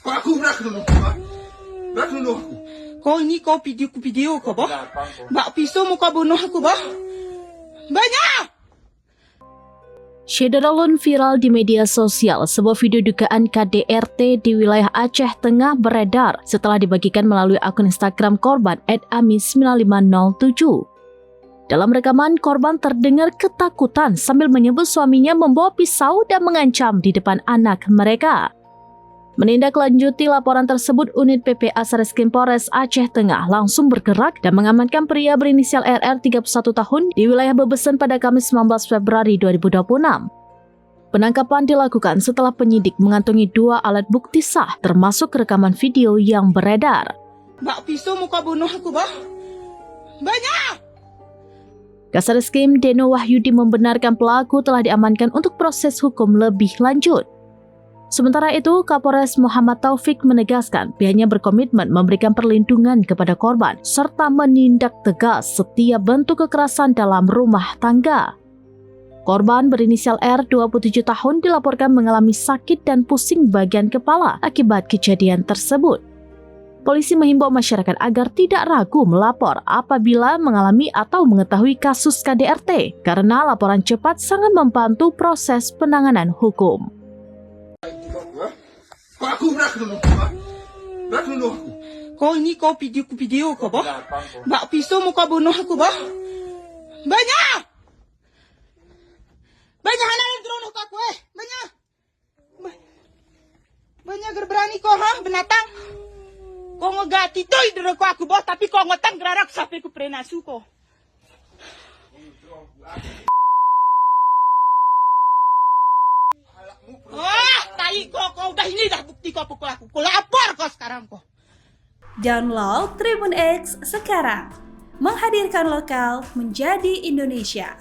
Kok aku berak dulu? Berak dulu aku. Kau ini kau video kau bah? Bak pisau muka bunuh aku bah? Banyak! Syederalun viral di media sosial, sebuah video dugaan KDRT di wilayah Aceh Tengah beredar setelah dibagikan melalui akun Instagram korban @ami9507. Dalam rekaman, korban terdengar ketakutan sambil menyebut suaminya membawa pisau dan mengancam di depan anak mereka. Menindaklanjuti laporan tersebut, unit PPA Satreskrim Polres Aceh Tengah langsung bergerak dan mengamankan pria berinisial RR 31 tahun di wilayah Bebesen pada Kamis 19 Februari 2026. Penangkapan dilakukan setelah penyidik mengantongi 2 alat bukti sah termasuk rekaman video yang beredar. Bak pisau muka bunuh aku bah? Banyak! Kasareskrim Deno Wahyudi membenarkan pelaku telah diamankan untuk proses hukum lebih lanjut. Sementara itu, Kapolres Muhammad Taufik menegaskan pihaknya berkomitmen memberikan perlindungan kepada korban serta menindak tegas setiap bentuk kekerasan dalam rumah tangga. Korban berinisial R, 27 tahun, dilaporkan mengalami sakit dan pusing bagian kepala akibat kejadian tersebut. Polisi menghimbau masyarakat agar tidak ragu melapor apabila mengalami atau mengetahui kasus KDRT karena laporan cepat sangat membantu proses penanganan hukum. Kok aku berak dulu? Berak dulu aku. Kau ini kau video kau bah? Bak pisau muka bunuh aku bah? Banyak! Banyak anak yang terono ke aku banyak! Banyak berani kau binatang? Kau ngegati toy dulu aku bah, tapi kau ngotang gerarak sampai ku prenasu kau. Tai kau udah ini dah bukti kau pukul aku. Kau lapor kau sekarang kau. Download Tribun X sekarang. Menghadirkan lokal menjadi Indonesia.